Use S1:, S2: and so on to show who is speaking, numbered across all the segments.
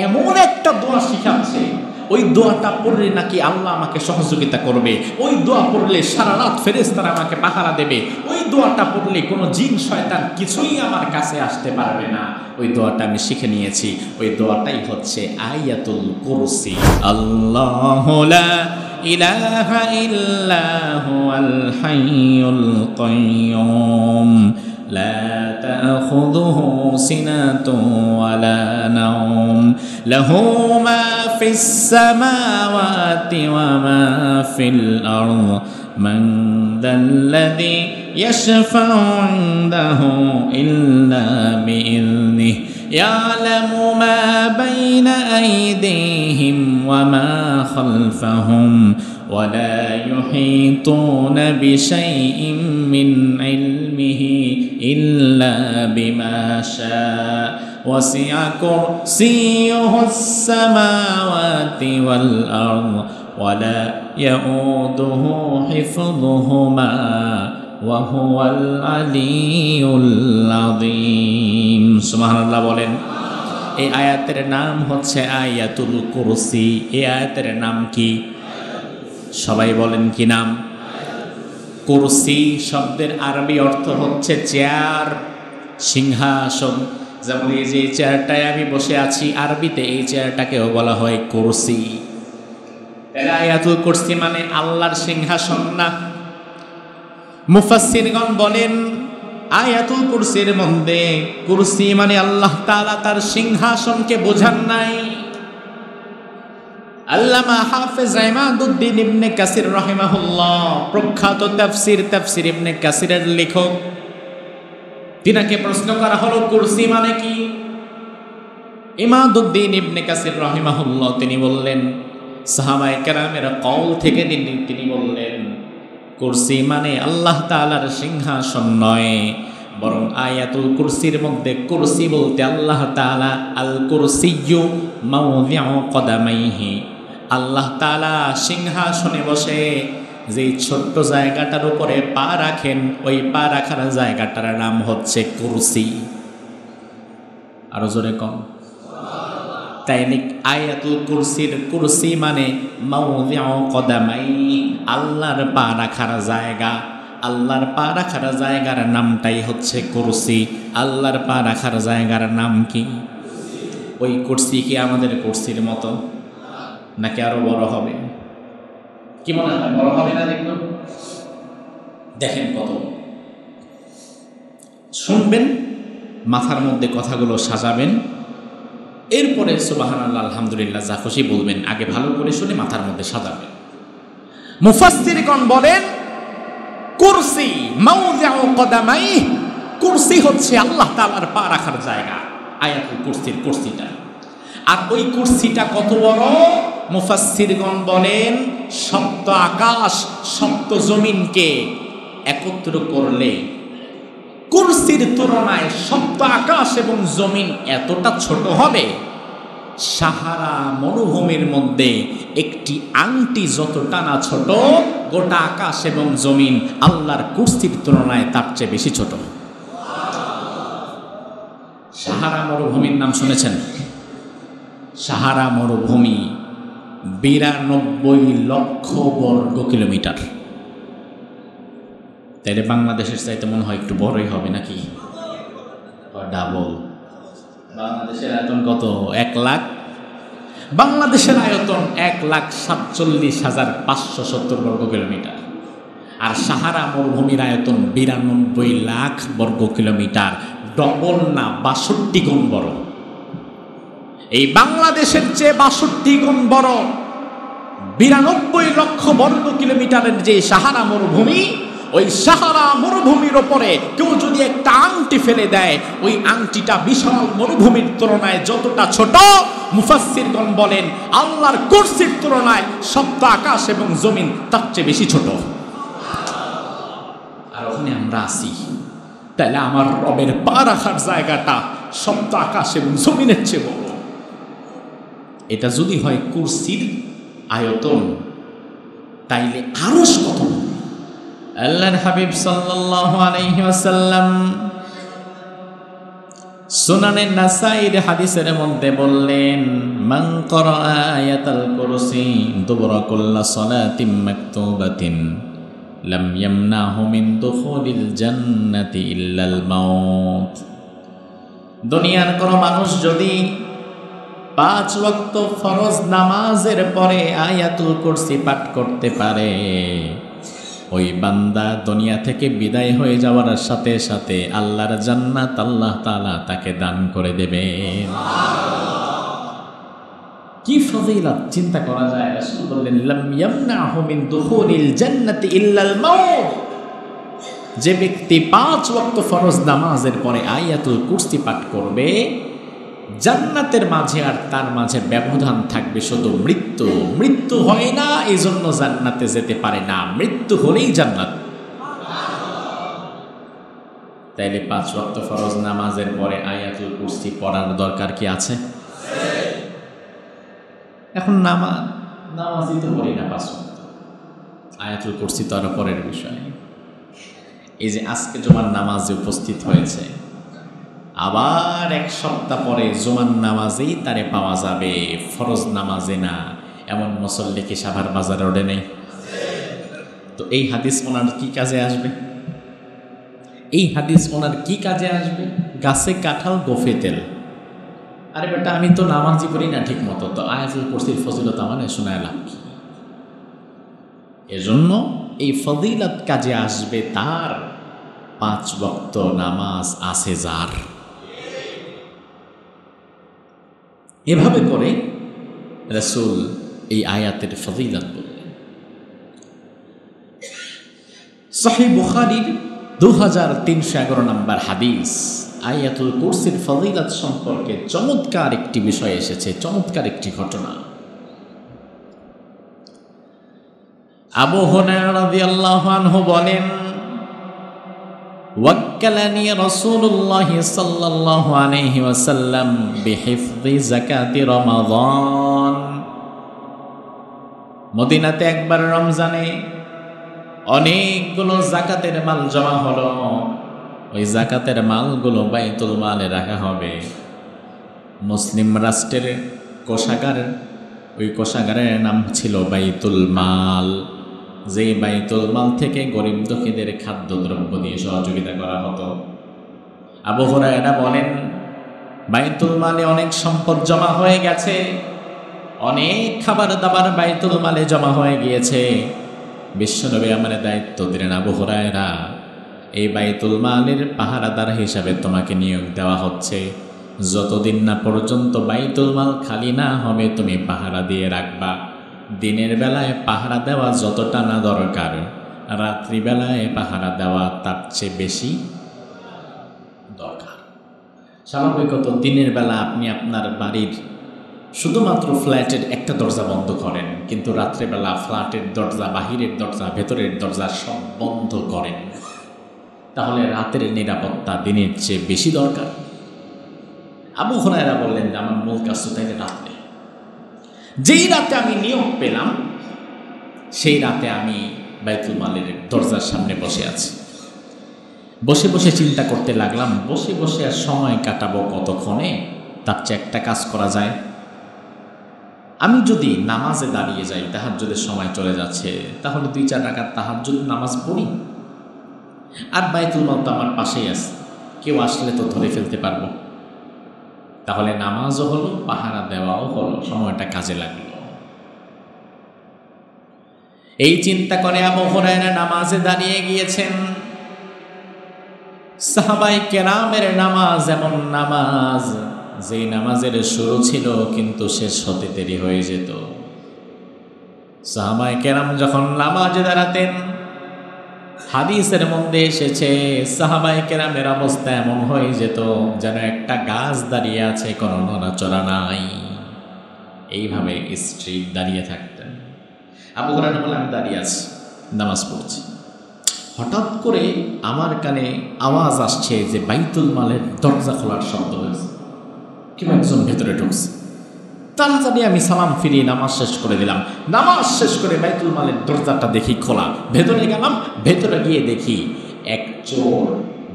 S1: এমন একটা দোয়া শিখাচ্ছে, ওই দোয়াটা পড়লে নাকি আল্লাহ আমাকে সহযোগিতা করবে, ওই দোয়া পড়লে সারা রাত ফেরেশতারা আমাকে পাহারা দেবে, ওই দোয়াটা পড়লে কোনো জিন শয়তান কিছুই আমার কাছে আসতে পারবে না। ওই দোয়াটা আমি শিখে নিয়েছি, ওই দোয়াটাই হচ্ছে আয়াতুল কুরসি। আল্লাহু লা ইলাহা ইল্লা হুয়াল হাইয়ুল কাইয়্যুম لا تأخذه سنة ولا نوم له ما في السماوات وما في الأرض من ذا الذي يشفع عنده إلا بإذنه يعلم ما بين أيديهم وما خلفهم ولا يحيطون بشيء من علمه إلا بما شاء وسع كرسيه السماوات والأرض ولا يؤوده حفظهما وهو العلي العظيم سبحان الله বলেন। এই আয়াতের নাম হচ্ছে আয়াতুল কুরসি। এই আয়াতের নাম কি? সবাই বলেন কি নাম? কুরসি শব্দের আরবি অর্থ হচ্ছে চেয়ার, সিংহাসন। যেমন এই যে চেয়ারটায় আমি বসে আছি, আরবিতে এই চেয়ারটাকেও বলা হয় কুরসি। আয়াতুল কুরসি মানে আল্লাহর সিংহাসন না। মুফাসসিরগণ বলেন আয়াতুল কুরসির মধ্যে কুরসি মানে আল্লাহ তাআলা তার সিংহাসনকে বোঝান নাই। আল্লামা হাফেজ ইমাদউদ্দিন ইবনে কাসির রাহিমাহুল্লাহ, প্রখ্যাত তাফসীর ইবনে কাসিরের লেখক, তিনাকে প্রশ্ন করা হলো কুরসি মানে কি? ইমাদউদ্দিন ইবনে কাসির রাহিমাহুল্লাহ তিনি বললেন, সাহাবায়ে কেরামের কওল থেকে তিনি বললেন কুরসি মানে আল্লাহ তাআলার সিংহাসন নয়, বরং আয়াতুল কুরসির মধ্যে কুরসি বলতে আল্লাহ তাআলা আল কুরসিয়্যু মাওদিউ কদামাইহি, আল্লাহ তাআলা সিংহাসনে বসে যে ছোট্ট জায়গাটার উপরে পা রাখেন, ওই পা রাখার জায়গাটার নাম হচ্ছে কুরসি। আরো জোরে কম। তাইলে আয়াতুল কুরসির কুরসি মানে মাওদিউ কদামাইহি, আল্লাহর পা রাখার জায়গা। আল্লাহর পা রাখার জায়গার নামটাই হচ্ছে কুরসি। আল্লাহর পা রাখার জায়গার নাম কি? ওই কুরসি কি আমাদের কুরসির মতো নাকি আরো বড় হবে? কি মনে হয়, বড় হবে না? দেখেন কত শুনবেন, মাথার মধ্যে কথাগুলো সাজাবেন, এরপরে সুবহানাল্লাহ আলহামদুলিল্লাহ যা খুশি বলবেন। আগে ভালো করে শুনে মাথার মধ্যে সাজাবেন। মুফাসসিরগণ বলেন কুরসি মাওদিউ কদামাইহি, কুরসি হচ্ছে আল্লাহ তাআলার পা রাখার জায়গা, আয়াতুল কুরসির কুরসিটা। আর ওই কুরসিটা কত বড়? মুফাসসিরগণ বলেন সপ্ত আকাশ সপ্ত জমিনকে একত্র করলে কুরসির তুলনায় সপ্ত আকাশ এবং জমিন এতটা ছোট হবে, সাহারা মরুভূমির মধ্যে একটি আংটি যতটা না ছোট, গোটা আকাশ এবং জমিন আল্লাহর কুরসির তুলনায় তার চেয়ে বেশি ছোট। সাহারা মরুভূমির নাম শুনেছেন? সাহারা মরুভূমি 92 লক্ষ বর্গ কিলোমিটার। তাইলে বাংলাদেশের চাইতে মনে হয় একটু বড়ই হবে নাকি? ডাবল। বাংলাদেশের আয়তন কত? 1 লাখ। বাংলাদেশের আয়তন 1,47,570 বর্গ কিলোমিটার। আর সাহারা মরুভূমির আয়তন 92 লাখ বর্গ কিলোমিটার। ডবল না, 62 গুণ বড়। এই বাংলাদেশের চেয়ে 62 গুণ বড় 92 লক্ষ বর্গ কিলোমিটারের যে সাহারা মরুভূমি, ওই সাহারা মরুভূমির ওপরে কেউ যদি একটা আংটি ফেলে দেয়, ওই আংটিটা বিশাল মরুভূমির তুলনায় যতটা ছোট, মুফাসসিরগণ বলেন আল্লাহর কুরসির তুলনায় সপ্ত আকাশ এবং জমিন তার চেয়ে বেশি ছোট। আর ওখানে আমরা আছি। তাহলে আমার রবের পা রাখার জায়গাটা সপ্ত আকাশ এবং জমিনের চেয়ে বড়। এটা যদি হয় কুরসির আয়তন, তাইলে আরশ কত? আল্লাহর হাবিব সাল্লাল্লাহু আলাইহি ওয়াসাল্লাম সুনানে নাসাইর হাদিসের মধ্যে বললেন, মান ক্বারা আয়াতাল কুরসি দুবরা কুল্লি সালাতিন মাকতুবাতিন লাম ইয়ামনাহু মিন দুখুলিল জান্নাতি ইল্লাল মাউত। দুনিয়ার কোন মানুষ যদি 5 ওয়াক্ত ফরজ নামাজের পরে আয়াতুল কুরসি পাঠ করতে পারে, ওই বান্দা দুনিয়া থেকে বিদায় হয়ে যাওয়ার সাথে সাথে আল্লাহর জান্নাত আল্লাহ তাআলা তাকে দান করে দেবেন। কি ফজিলত চিন্তা করা যায়। রাসূল বললেন, লাম ইয়ামনাহু মিন দুখুলিল জান্নাতি ইল্লাল মাউত। যে ব্যক্তি 5 ওয়াক্ত ফরজ নামাজের পরে আয়াতুল কুরসি পাঠ করবে, জান্নাতের মাঝে আর তার মাঝে ব্যবধান থাকবে শুধু মৃত্যু। মৃত্যু হয় না এই জন্য জান্নাতে যেতে পারে না, মৃত্যু হলেই জান্নাত। তাইলে 5 ওয়াক্ত ফরজ নামাজের পরে আয়াতুল কুরসি পড়ার দরকার কি আছে? এখন নামাজই তো পড়ি না 5 ওয়াক্ত, আয়াতুল কুরসি তো আরো পরের বিষয়। এই যে আজকে জুমার নামাজে উপস্থিত হয়েছে, আবার 1 সপ্তাহ পরে জুমার নামাজেই তারে পাওয়া যাবে, ফরজ নামাজে না, এমন মুসল্লি কি সাভার বাজার রোডে নেই? তো এই হাদিস ওনার কি কাজে আসবে? এই হাদিস ওনার কি কাজে আসবে? গাছে কাঁঠাল গোফে তেল। আরে বেটা, আমি তো নামাজই পড়ি না ঠিক মতো, তো আয়াতুল কুরসির ফজিলত আমার শোনায় লাভ কি? এজন্য এই ফজিলত কাজে আসবে তার 5 ওয়াক্ত নামাজ আছে যার। এভাবে করে রাসূল এই আয়াতের ফজিলত বললেন। সহিহ বুখারীর 2311 নম্বর হাদিস, আয়াতুল কুরসির ফজিলত সম্পর্কে চমৎকার একটি বিষয় এসেছে, চমৎকার একটি ঘটনা। আবু হুরায়রা রাদিয়াল্লাহু আনহু বলেন, ওয়াক্কালানি রাসূলুল্লাহ সাল্লাল্লাহু আলাইহি ওয়াসাল্লাম বিহিফযি যাকাতি রমাদান। মদিনাতে একবার রমজানে অনেকগুলো যাকাতের মাল জমা হলো। ওই যাকাতের মালগুলো বাইতুল মালে রাখা হবে। মুসলিম রাষ্ট্রের কোষাগার, ওই কোষাগারের নাম ছিল বাইতুল মাল। যে বাইতুল মাল থেকে গরিব দুঃখীদের খাদ্যদ্রব্য দিয়ে সহযোগিতা করা হতো। আবু হুরায়রা বলেন, বাইতুল মালে অনেক সম্পদ জমা হয়ে গেছে, অনেক খাবার দাবার বাইতুল মালে জমা হয়ে গিয়েছে। বিশ্বনবী আমার দায়িত্ব দিলেন, আবু হুরায়রা, এই বাইতুল মালের পাহারাদার হিসাবে তোমাকে নিয়োগ দেওয়া হচ্ছে। যতদিন না পর্যন্ত বাইতুল মাল খালি না হবে তুমি পাহারা দিয়ে রাখবা। দিনের বেলায় পাহারা দেওয়া যতটা না দরকার, রাত্রিবেলায় পাহারা দেওয়া তার চেয়ে বেশি দরকার। স্বাভাবিকত দিনের বেলা আপনি আপনার বাড়ির শুধুমাত্র ফ্ল্যাটের একটা দরজা বন্ধ করেন, কিন্তু রাত্রেবেলা ফ্ল্যাটের দরজা, বাহিরের দরজা, ভেতরের দরজা সব বন্ধ করেন। তাহলে রাতের নিরাপত্তা দিনের চেয়ে বেশি দরকার। আবু হুরায়রা বললেন যে আমার মূল কাজ তো তাইলে রাত্রে। যেই রাতে আমি নিয়োগ পেলাম, সেই রাতে আমি বাইতুল মালের দরজার সামনে বসে আছি। বসে বসে চিন্তা করতে লাগলাম, বসে বসে আর সময় কাটাবো কতক্ষণে, তার চেয়ে একটা কাজ করা যায়। আমি যদি নামাজে দাঁড়িয়ে যাই, তাহাজ্জুদের সময় চলে যাচ্ছে, তাহলে 2-4 রাকাত তাহাজ্জুদ নামাজ পড়ি। আর বাইতুল মাল তো আমার পাশেই আছে, কেউ আসলে তো ধরে ফেলতে পারবো। তাহলে নামাজও হলো, পাহারা দেওয়াও হলো, সময়টা কাজে লাগলো। এই চিন্তা করে আবু হুরায়রা নামাজে দাঁড়িয়ে গিয়েছেন। সাহাবায়ে কেরামের নামাজ এমন নামাজ, যে নামাজের শুরু ছিল কিন্তু শেষ হতে দেরি হয়ে যেত। সাহাবায়ে কেরাম যখন নামাজে দাঁড়াতেন, হাদিসের মধ্যে এসেছে সাহাবায়ে কেরামের অবস্থা এমন হয়ে যেত যেন একটা গাছ দাঁড়িয়ে আছে, কোনো নড়াচড়া নাই। এইভাবে স্ট্রিট দাঁড়িয়ে থাকতেন। আবু হুরায়রা বলে, আমি দাঁড়িয়ে আছি, নামাজ পড়ছি। হঠাৎ করে আমার কানে আওয়াজ আসছে যে বাইতুল মালের দরজা খোলার শব্দ হয়েছে, কেউ একজন ভেতরে ঢুকছে। তাড়াতাড়ি আমি সালাম ফিরিয়ে নামাজ শেষ করে দিলাম। নামাজ শেষ করে বাইতুল মালের দরজাটা দেখি খোলা, ভেতরে গেলাম। ভেতরে গিয়ে দেখি এক চোর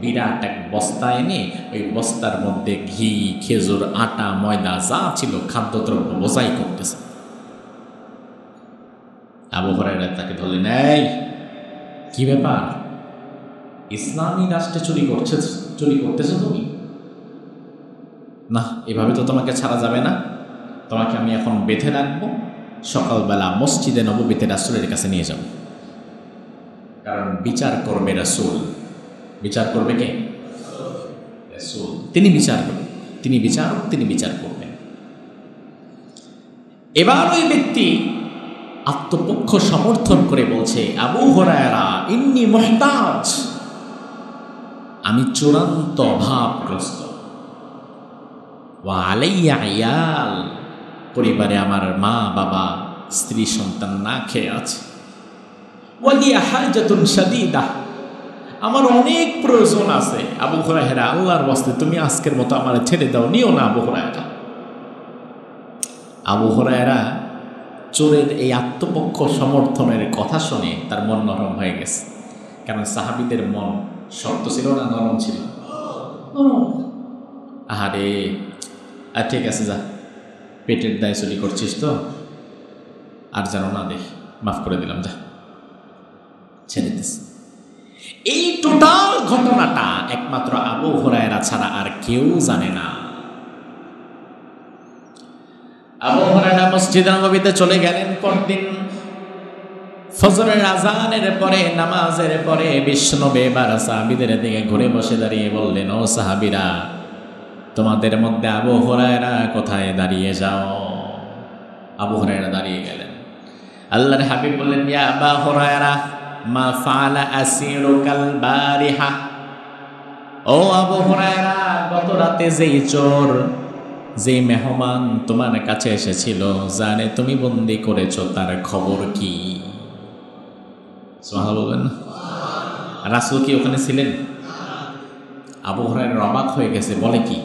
S1: বিরাট এক বস্তা এনে ওই বস্তার মধ্যে ঘি, খেজুর, আটা, ময়দা যা ছিল খাদ্যদ্রব্য বোঝাই করতেছে। আবু হুরায়রা তাকে ধরলেন, এই কি ব্যাপার, ইসলামী রাষ্ট্রে চুরি করতেছো তুমি? না, এভাবে তো তোমাকে ছাড়া যাবে না, তোমাকে আমি এখন বেঁধে রাখবো, সকালবেলা মসজিদে নববীতে রাসূলের কাছে নিয়ে যাব, কারণ বিচার করবে রাসূল। বিচার করবে কে? রাসূল। তিনি বিচার করবেন, তিনি বিচারক, তিনি বিচার করবেন। এবার ওই ব্যক্তি আত্মপক্ষ সমর্থন করে বলছে, আবু হুরায়রা ইন্নী মুহতাজ, আমি চূড়ান্ত অভাবগ্রস্ত, ওয়া আলাইয়া আয়াল, পরিবারে আমার মা বাবা স্ত্রী সন্তান না খেয়ে আছে, ওয়ালিয়া হাজাতুন শাদীদা, আমার অনেক প্রয়োজন আছে। আবু হুরায়রা, আল্লাহর ওয়াস্তে তুমি আজকের মতো আমার ছেড়ে দাও, নিও না আবু হুরায়রা। আবু হুরায়রা চোরের এই আত্মপক্ষ সমর্থনের কথা শুনে তার মন নরম হয়ে গেছে। কারণ সাহাবীদের মন শক্ত ছিল না নরম ছিল? আহারে, আর ঠিক আছে, যা, পেটের দায় চুরি করছিস তো, আর যেন না দেখি, মাফ করে দিলাম, যা, ছেড়ে দিস। এই টোটাল ঘটনাটা একমাত্র আবু হুরায়রা ছাড়া আর কেউ জানে না। আবু হুরায়রা মসজিদে নববীতে চলে গেলেন। পরদিন ফজরের আজানের পরে, নামাজের পরে বিশ্বনবী এবার সাহাবীদের দিকে ঘুরে বসে দাঁড়িয়ে বললেন, ও সাহাবীরা, তোমাদের মধ্যে আবু হুরায়রা কোথায়? দাঁড়িয়ে যাও। আবু হুরায়রা দাঁড়িয়ে গেলেন। আল্লাহর হাবিব বললেন, ইয়া আবা হুরায়রা মা ফাআলা আসিরুকাল বারিহা, ও আবু হুরায়রা, গত রাতে যেই চোর, যেই মেহমান তোমার কাছে এসেছিল, জানে তুমি বন্দি করেছো, তার খবর কি? সুবহানাল্লাহ বলবেন না? রাসূল কি ওখানে ছিলেন? আবু হুরায়রা অবাক হয়ে গেছে, বলে কি,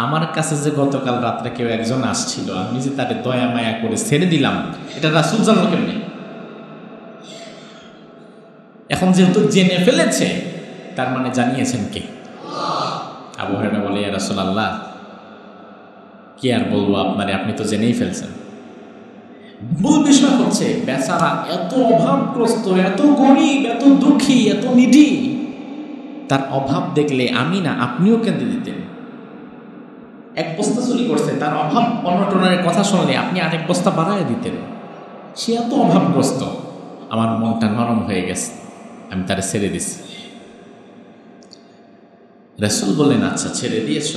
S1: আমার কাছে যে গতকাল রাত্রে কেউ একজন আসছিল, আমি যে তাকে দয়া মায়া করে ছেড়ে দিলাম, এটা রাসূল জানলো কেমনে? এখন যেহেতু জেনে ফেলেছে, তার মানে জানিয়েছেন কে? আবু হুরায়রা বলে, ইয়া রাসূলুল্লাহ, কি আর বলবো আপনারে, আপনি তো জেনেই ফেলছেন। মূল বিষয় হচ্ছে, বেচারা এত অভাবগ্রস্ত, এত গরিব, এত দুঃখী, এত নিডি, তার অভাব দেখলে আমি না আপনিও কেঁদে দিতেন। এক বস্তা চুরি করছে, তার অভাব অনটনের কথা শুনলে আপনি আরেক বস্তা বাড়ায় দিতেন। সে এত অভাবগ্রস্ত, আমার মনটা নরম হয়ে গেছে, আমি তারে ছেড়ে দিছি। রাসূল বললেন, আচ্ছা ছেড়ে দিয়েছ,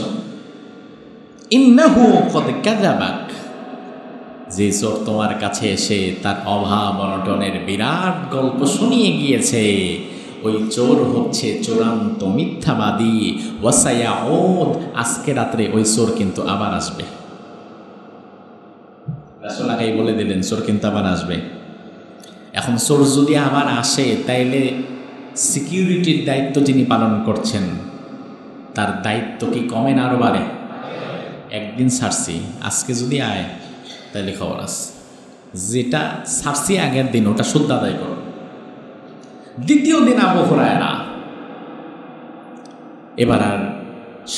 S1: ইন্নাহু কদ কাযাবাক, যে চোর তোমার কাছে এসে তার অভাব অনটনের বিরাট গল্প শুনিয়ে গিয়েছে, ওই চোর হচ্ছে চূড়ান্ত মিথ্যাবাদী। ওয়াসায়াউদ, আজকে রাত্রে ওই চোর কিন্তু আবার আসবে। রাসূল আগেই বলে দিলেন, চোর কিন্তু আবার আসবে। এখন চোর যদি আবার আসে, তাইলে সিকিউরিটির দায়িত্ব যিনি পালন করছেন, তার দায়িত্ব কি কমে না আরো বাড়ে? একদিন ছাড়ছি, আজকে যদি আয় তাহলে খবর আছে, যেটা ছাড়ছি আগের দিন ওটা শুদ্ধ আদায় করো। দ্বিতীয় দিন আবু হুরায়রা এবার আর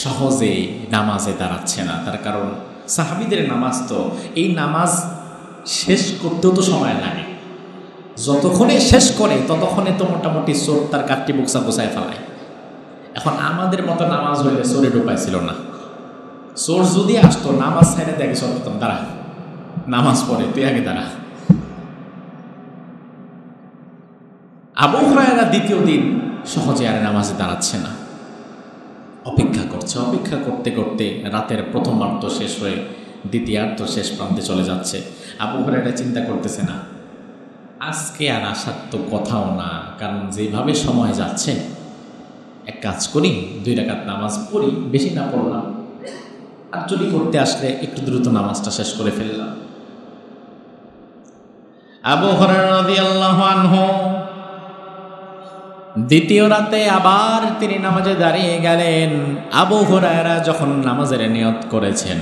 S1: সহজে নামাজে দাঁড়াচ্ছে না। তার কারণ সাহাবীদের নামাজ তো, এই নামাজ শেষ করতেও তো সময় লাগে, যতক্ষণে শেষ করে ততক্ষণে তো মোটামুটি চোর তার কাটটি বুকসা গোছায় ফেলায়। এখন আমাদের মতো নামাজ হইলে চোরের উপায় ছিল না। চোর যদি আসতো, নামাজ ছাইড়ে দেখে চোর করতাম, দাঁড়া, নামাজ পড়ে, তুই আগে দাঁড়া। আবু হুরায়রা দ্বিতীয় দিন সহজে আর নামাজে দাঁড়াচ্ছে না, অপেক্ষা করছে। অপেক্ষা করতে করতে রাতের প্রথমার্ধ শেষ হয়ে দ্বিতীয়ার্ধ শেষ প্রান্তে চলে যাচ্ছে। আবু হুরায়রা চিন্তা করতেছে, না আজকে আর আসার তো কথাও না, কারণ যেভাবে সময় যাচ্ছে, এক কাজ করি, 2 রাকাত নামাজ পড়ি, বেশি না পড়লাম, আর চুরি করতে আসলে একটু দ্রুত নামাজটা শেষ করে ফেললাম। আবু হুরায়রা রাদিয়াল্লাহু আনহু দ্বিতীয় রাতে আবার তিনি নামাজে দাঁড়িয়ে গেলেন। আবু হুরায়রা যখন নামাজের নিয়ত করেছেন,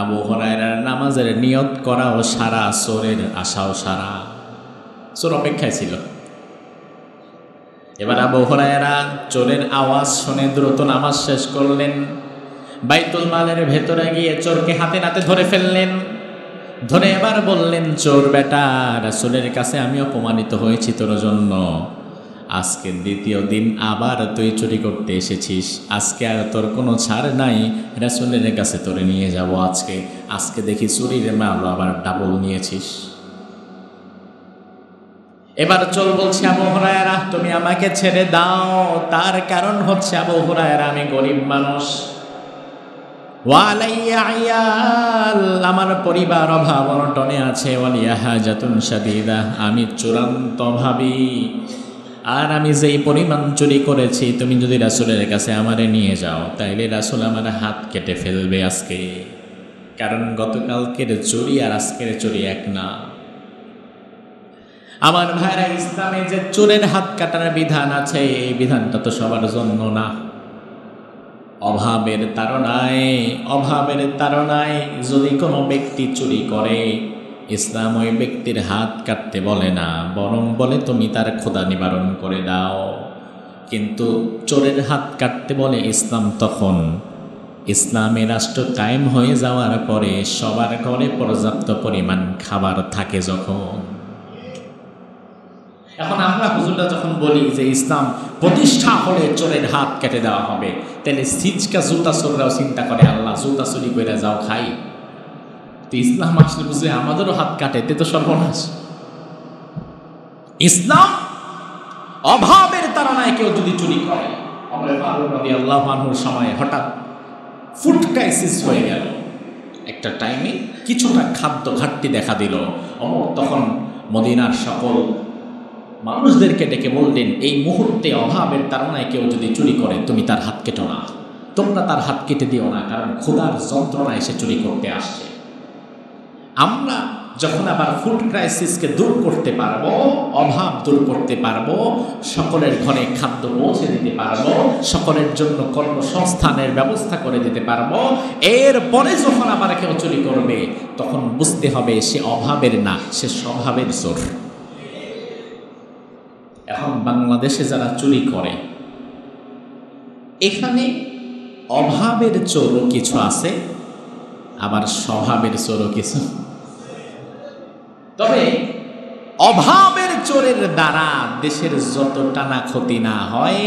S1: আবু হুরায়রার নামাজের নিয়ত করাও সারা, চোরের আশাও সারা। চোর অপেক্ষায় ছিল, এবার আবু হুরায়রা চোরের আওয়াজ শুনে দ্রুত নামাজ শেষ করলেন, বাইতুল মালের ভেতরে গিয়ে চোরকে হাতে নাতে ধরে ফেললেন। ধরে এবার বললেন, চোর বেটা, রাসূলের কাছে আমি অপমানিত হয়েছি তোর জন্য। আজকে দ্বিতীয় দিন আবার তুই চুরি করতে এসেছিস, আজকে আর তোর কোনো ছাড় নাই, রাসূলের কাছে তোরে নিয়ে যাব আজকে। আজকে দেখি চুরির মাল আবার ডাবল নিয়েছিস। এবার চোর বলছে, আবু হুরায়রা তুমি আমাকে ছেড়ে দাও, তার কারণ হচ্ছে আবু হুরায়রা আমি গরিব মানুষ, ওয়ালাইয়া আয়াল আমার পরিবার অভাব অনটনে আছে, ওয়ালিয়া হাজাতুন শাদীদা আমি চূড়ান্ত ভাবি, আর আমি যেই পরিমাণ চুরি করেছি তুমি যদি রাসূলের কাছে আমারে নিয়ে যাও তাইলে রাসূল আমার হাত কেটে ফেলবে আজকে, কারণ গতকালকের চুরি আর আজকের চুরি এক না। আমার ভাইরা, ইসলামে যে চোরের হাত কাটার বিধান আছে এই বিধানটা তো সবার জন্য না। অভাবের তাড়নায় যদি কোনো ব্যক্তি চুরি করে, ইসলাম ওই ব্যক্তির হাত কাটতে বলে না, বরং বলে তুমি তার ক্ষুধা নিবারণ করে দাও। কিন্তু চোরের হাত কাটতে বলে ইসলাম তখন, ইসলামী রাষ্ট্র কায়েম হয়ে যাওয়ার পরে সবার ঘরে পর্যাপ্ত পরিমাণ খাবার থাকে যখন। এখন আমরা হুজুররা যখন বলি যে ইসলাম প্রতিষ্ঠা হলে চোরের হাত কেটে দেওয়া হবে, তাহলে সিজকা জুতা চোররাও চিন্তা করে আল্লাহ জুতা চুরি করে যাও খাই। তো ইসলাম আসলে বুঝলে আমাদেরও হাত কাটে, তে তো সর্বনাশ। ইসলাম অভাবের তাড়নায় কেউ যদি চুরি করে, রাদিয়াল্লাহু আনহুর সময় হঠাৎ ফুড ক্রাইসিস হয়ে গেল, একটা টাইমে কিছুটা খাদ্য ঘাটতি দেখা দিল। তখন মদিনার সকল মানুষদেরকে ডেকে বললেন, এই মুহূর্তে অভাবের তাড়নায় কেউ যদি চুরি করে তুমি তার হাত কেটো না, তোমরা তার হাত কেটে দিও না, কারণ ক্ষুধার যন্ত্রণায় সে চুরি করতে আসছে। আমরা যখন আবার ফুড ক্রাইসিসকে দূর করতে পারবো, অভাব দূর করতে পারবো, সকলের ঘরে খাদ্য পৌঁছে দিতে পারবো, সকলের জন্য কর্মসংস্থানের ব্যবস্থা করে দিতে পারবো, এরপরে যখন আবার কেউ চুরি করবে তখন বুঝতে হবে সে অভাবের না, সে স্বভাবের চোর। এখন বাংলাদেশে যারা চুরি করে, এখানে অভাবের চোরও কিছু আছে, আবার স্বভাবের চোরও কিছু। তবে অভাবের চোরের দ্বারা দেশের যত টানা ক্ষতি না হয়,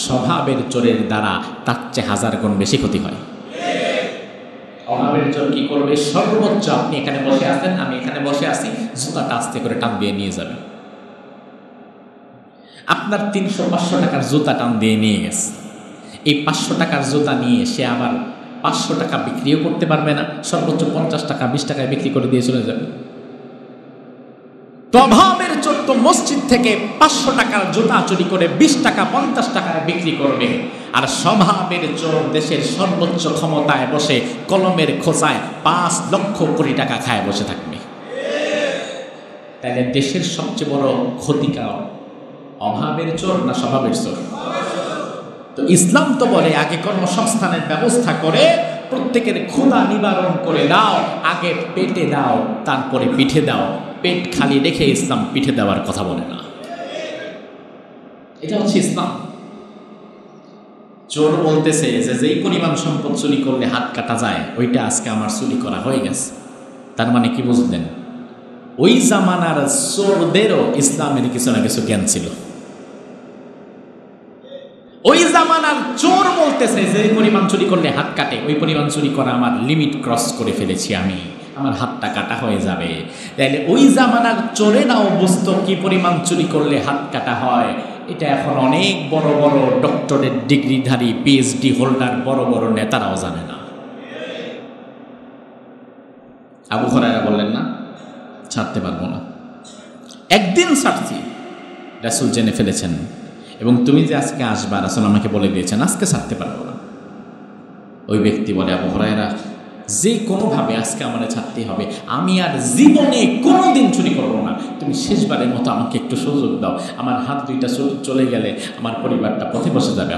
S1: স্বভাবের চোরের দ্বারা তার চেয়ে হাজার গুণ বেশি ক্ষতি হয়। অভাবের চোর কি করবে? সর্বোচ্চ আপনি এখানে বসে আছেন, আমি এখানে বসে আছি, জুতাটা আস্তে করে টান দিয়ে নিয়ে যাবে। আপনার 300-500 টাকার জুতা টান দিয়ে নিয়ে গেছে, এই 500 টাকার জুতা নিয়ে সে আবার 500 টাকা বিক্রিও করতে পারবে না, সর্বোচ্চ 50 টাকা 20 টাকায় বিক্রি করে দিয়ে চলে যাবে। প্রভাবের চোর তো মসজিদ থেকে 500 টাকার জুতা চুরি করে 20 টাকা 50 টাকায় বিক্রি করবে, আর স্বভাবের চোর দেশের সর্বোচ্চ ক্ষমতায় বসে কলমের খোঁচায় 5 লক্ষ কোটি টাকা খায় বসে থাকবে। তাহলে দেশের সবচেয়ে বড় ক্ষতিকার অভাবের চোর না স্বভাবের চোর? তো ইসলাম তো বলে আগে কর্মসংস্থানের ব্যবস্থা করে প্রত্যেকের ক্ষুধা নিবারণ করে দাও, আগে পেটে দাও তারপরে পিঠে দাও। পেট খালি রেখে ইসলাম পিঠে দেওয়ার কথা বলে না। এটা হচ্ছে ইসলাম। চোর বলতেছে যে যেই পরিমাণ সম্পদ চুরি করলে হাত কাটা যায়, ওইটা আজকে আমার চুরি করা হয়ে গেছে। তার মানে কি বুঝলেন? ওই জামানার চোরদেরও ইসলামের কিছু না কিছু জ্ঞান ছিল। ওই জামানার চোর বলতেছে যে পরিমাণ চুরি করলে হাত কাটে, ওই পরিমাণ চুরি করা আমার লিমিট ক্রস করে ফেলেছি আমি, আমার হাতটা কাটা হয়ে যাবে। তাইলে ওই জামানার চোরেরাও বুঝতো কি পরিমাণ চুরি করলে হাত কাটা হয়। এটা এখন অনেক বড় বড় ডক্টরেট ডিগ্রিধারী পিএইচডি হোল্ডার বড় বড় নেতারাও জানে না। আবু হুরায়রা বললেন না, ছাড়তে পারবো না। একদিন ছাড়ছি, রাসূল জেনে ফেলেছেন, এবং তুমি যে আজকে আসবা রাসূল আমাকে বলে দিয়েছেন, আজকে ছাড়তে পারবো না। ওই ব্যক্তি বলে, আবু হুরায়রা যে কোনোভাবে আজকে আমার ছাড়তেই হবে, আমি আর জীবনে কোনোদিন চুরি করবো না, তুমি শেষবারের মতো আমাকে একটু সুযোগ দাও, আমার হাত দুইটা চলে গেলে আমার পরিবারটা পথে বসে যাবে।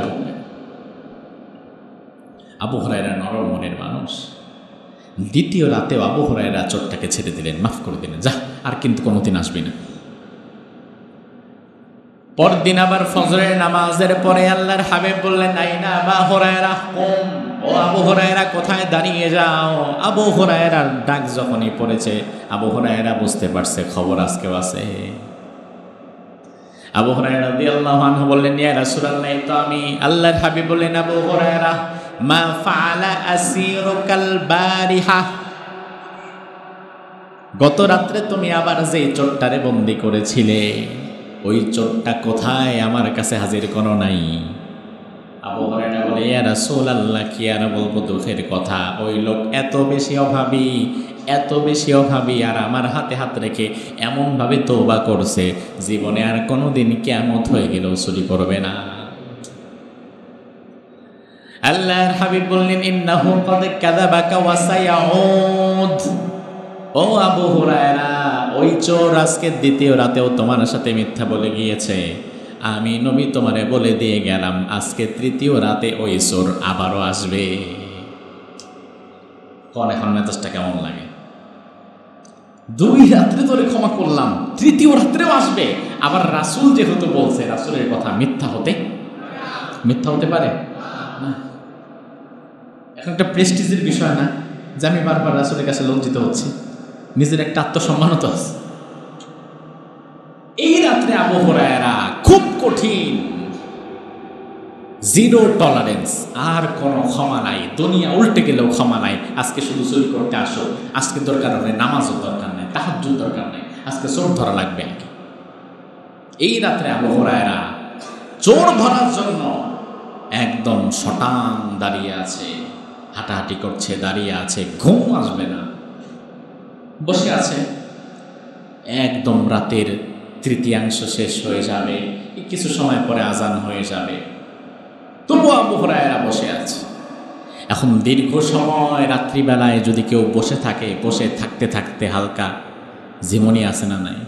S1: আবু হুরায়রা নরম মনের মানুষ। দ্বিতীয় রাতেও আবু হুরায়রা চোরটাকে ছেড়ে দিলেন, মাফ করে দিলেন, যা আর কিন্তু কোনোদিন আসবি না। পরদিন আবার ফজরের নামাজের পরে আল্লাহর হাবিব বললেন, আইনা আবু হুরায়রা, কুম, ও আবু হুরায়রা কোথায় দাঁড়িয়ে যাও? আবু হুরায়রার ডাক যখনই পড়েছে, আবু হুরায়রা বুঝতে পারছে খবর আজকেও আছে। আবু হুরায়রা রাদিয়াল্লাহু আনহু বললেন, ইয়া রাসূলুল্লাহ, তো আমি। আল্লাহর হাবিব বললেন, আবু হুরায়রা, মা ফাআলা আসিরুকাল বারিহা, গত রাত্রে তুমি আবার যে চোরটারে বন্দী করেছিলে, ওই চোরটা কোথায়? আমার কাছে হাজির করো নাই। আবু হুরায়রা বলে, ইয়া রাসূলুল্লাহ, কি আর বলবো দুঃখের কথা, ওই লোক এত বেশি অভাবী, আর আমার হাতে হাত রেখে এমনভাবে তওবা করছে, জীবনে আর কোনোদিন কিয়ামত হয়ে গেলেও চুরি করবে না। আল্লাহর হাবিব বললেন, ইন্নাহু ক্বাদ কাযাবাকা ওয়া সায়াউদ, ও আবু হুরায়রা, ওই চোর আজকে দ্বিতীয় রাতেও তোমার সাথে মিথ্যা বলে গিয়েছে। আমি নবী তোমারে বলে দিয়ে গেলাম, আজকে তৃতীয় রাতে ওই চোর আবারও আসবে। কোন এখন মেজাজটা কেমন লাগে? 2 রাত্রে তোরে ক্ষমা করলাম, তৃতীয় রাত্রেও আসবে। আবার রাসূল যেহেতু বলছে, রাসূলের কথা মিথ্যা হতে পারে না। এখন একটা প্রেস্টিজের বিষয় না যে আমি বারবার রাসূলের কাছে লজ্জিত হচ্ছি, নিজের একটা আত্মসম্মানও তো আছে। এই রাত্রে আবু হুরায়রা খুব কঠিন, জিরো টলারেন্স, আর কোনো ক্ষমা নাই, দুনিয়া উল্টে গেলেও ক্ষমা নাই। আজকে শুধু চুরি করতে আসো, আজকে দরকার হবে নামাজও দরকার নাই, তাহাজ্জুদ দরকার নাই, আজকে চোর ধরা লাগবে আগে। এই রাত্রে আবু হুরায়রা চোর ধরার জন্য একদম শটান দাঁড়িয়ে আছে, হাঁটাহাঁটি করছে, দাঁড়িয়ে আছে, ঘুম আসবে না, বসে আছে। একদম রাতের তৃতীয়াংশ শেষ হয়ে যাবে, কিছু সময় পরে আজান হয়ে যাবে, তবু আবু হুরায়রা বসে আছে। এখন দীর্ঘ সময় রাত্রিবেলায় যদি কেউ বসে থাকে, বসে থাকতে থাকতে হালকা ঝিমুনি আসে না নাই?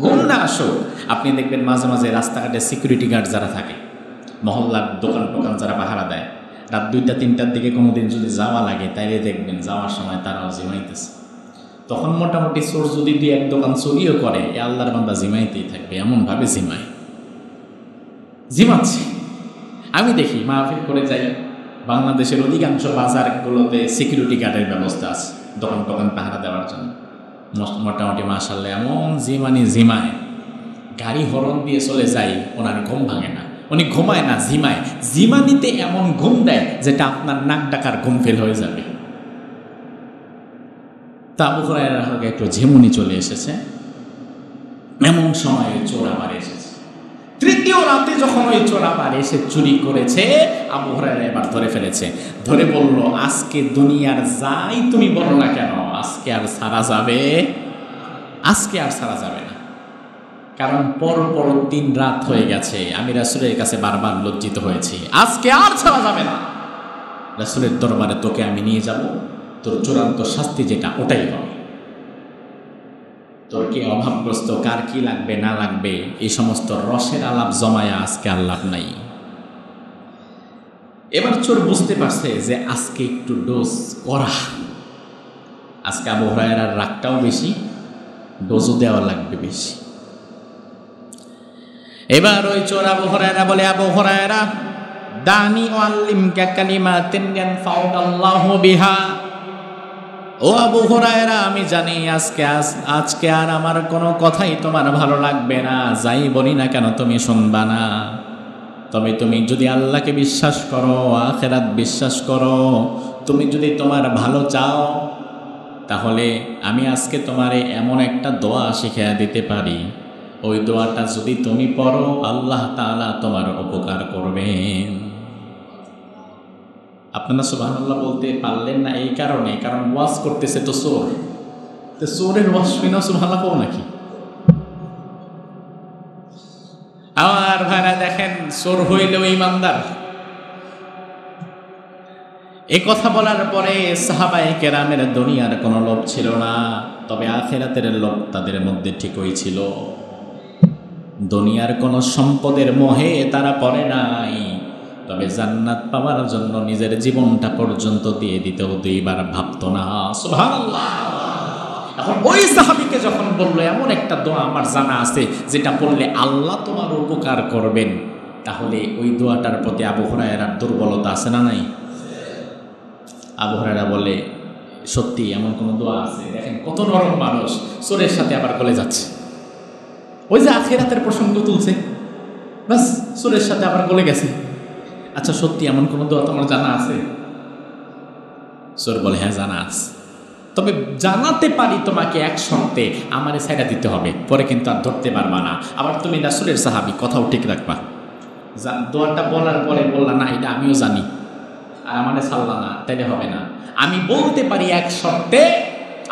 S1: ঘুম না আসো, আপনি দেখবেন মাঝে মাঝে রাস্তাঘাটে সিকিউরিটি গার্ড যারা থাকে, মহল্লার দোকান টোকান যারা পাহারা দেয়, রাত 2টা-3টার দিকে কোনোদিন যদি যাওয়া লাগে, তাইলে দেখবেন যাওয়ার সময় তারাও জিমাইতেছে। তখন মোটামুটি চোর যদি 2-1 দোকান চুরিও করে, এ আল্লাহর বান্দা জিমাইতেই থাকবে, এমনভাবে জিমাচ্ছে। আমি দেখি মাহফিল করে যাই, বাংলাদেশের অধিকাংশ বাজারগুলোতে সিকিউরিটি গার্ডের ব্যবস্থা আছে, দোকান টোকান পাহারা দেওয়ার জন্য। মোটামুটি মাশাআল্লাহ এমন জিমায়, গাড়ি হরন দিয়ে চলে যাই, ওনার ঘুম ভাঙে না, উনি ঘুমায় না, জিমানিতে এমন ঘুম দেয় যেটা আপনার নাক ডাকার ঘুম ফেল হয়ে যাবে। তা আবু হুরায়রা একটু ঝিমুনি চলে এসেছে, এমন সময় চোর আবার এসেছে। তৃতীয় রাতে যখন ওই চোর আবার এসে চুরি করেছে, আবু হুরায়রা এবার ধরে ফেলেছে, ধরে বলল, আজকে দুনিয়ার যাই তুমি বলো না কেন, আজকে আর ছাড়া যাবে না। কারণ পর 3 রাত হয়ে গেছে, আমি রাসূলের কাছে বারবার লজ্জিত হয়েছি, আজকে আর ছাড়া যাবে না। রাসূলের দরবারে তোকে আমি নিয়ে যাব, তোর চূড়ান্ত শাস্তি যেটা ওটাই হবে। তোর কি অভাবগ্রস্ত, কার কি লাগবে না লাগবে, এই সমস্ত রসের আলাপ জমায়া আজকে আর লাভ নাই। এবার চোর বুঝতে পারছে যে আজকে একটু ডোজ করা, আজকে আবু হুরায়রার রাগটাও বেশি, ডোজও দেওয়া লাগবে বেশি। এবার ওই চোর আবু হুরায়রা বলে, আবু হুরায়রা, দানি উআল্লিমকা কালিমাতিন ইয়ানফাউকাল্লাহু বিহা, ও আবু হুরায়রা, আমি জানি আজকে আর আমার কোনো কথাই তোমার ভালো লাগবে না, যাই বলি না কেন তুমি শুনবা না। তবে তুমি যদি আল্লাহকে বিশ্বাস করো, আখিরাত বিশ্বাস করো, তুমি যদি তোমার ভালো চাও, তাহলে আমি আজকে তোমারে এমন একটা দোয়া শিখিয়ে দিতে পারি, ওই দোয়াটা যদি তুমি পড়ো, আল্লাহ তাআলা তোমার উপকার করবেন। আপনারা সুবহানাল্লাহ বলতে পারলেন না এই কারণে, কারণ ওয়াজ করতেছে তো চোর, তো চোরের ওয়াজ শুনে সুবহানাল্লাহ পাও নাকি? আমার ভাইরা দেখেন, চোর হইলেও ইমানদার। এই কথা বলার পরে সাহাবায়ে কেরামের দুনিয়ার কোনো লোভ ছিল না, তবে আখিরাতের লোভ তাদের মধ্যে ঠিকই ছিল। দুনিয়ার কোনো সম্পদের মোহে তারা পড়ে নাই, তবে জান্নাত পাওয়ার জন্য নিজের জীবনটা পর্যন্ত দিয়ে দিতেও 2 বার ভাবতো না। সুবহানাল্লাহ। এখন ওই সাহাবীকে যখন বললো এমন একটা দোয়া আমার জানা আছে যেটা পড়লে আল্লাহ তোমার উপকার করবেন, তাহলে ওই দোয়াটার প্রতি আবু হুরায়রার দুর্বলতা আছে না নাই? আবু হুরায়রা বলে, সত্যি এমন কোন দোয়া আছে? দেখেন কত নরম মানুষ, চোরের সাথে আবার গলে যাচ্ছে। ওই যে আখিরাতের প্রসঙ্গ তুলছে, বাস চোরের সাথে আবার গলে গেছে। আচ্ছা সত্যি এমন কোন দোয়া তোমার জানা আছে? চোর বলে, হ্যাঁ জানা আছে, তবে জানাতে পারি তোমাকে এক শর্তে, আমারে ছাইড়া দিতে হবে, পরে কিন্তু আর ধরতে পারবা না। আবার তুমি রাসূলের সাহাবী, কথাও ঠিক রাখবা। দোয়াটা বলার পরে বললা, না এটা আমিও জানি, আর আমারে ছাড়লা না, তাইলে হবে না। আমি বলতে পারি এক শর্তে,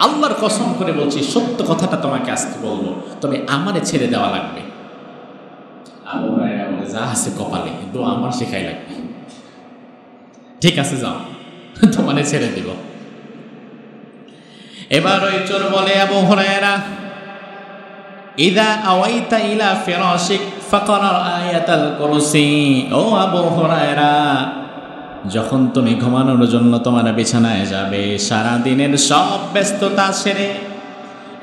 S1: আল্লাহর কসম করে বলছি, সত্য কথাটা তোমাকে আজকে বলবো, তবে আমারে ছেড়ে দেওয়া লাগবে। আবু হুরায়রা বলে, যা আছে কপালে, দোয়া আমার শেখাই লাগবে। ঠিক আছে যাও, তোমারে ছেড়ে দিব। এবার ওই চোর বলে, আবু হুরায়রা, ইদা আওয়াইতা ইলা ফিরাশিক ফাকরা আয়াতাল কুরসি। ও আবু হুরায়রা, যখন তুমি ঘুমানোর জন্য তোমার বিছানায় যাবে, সারা দিনের সব ব্যস্ততা সেরে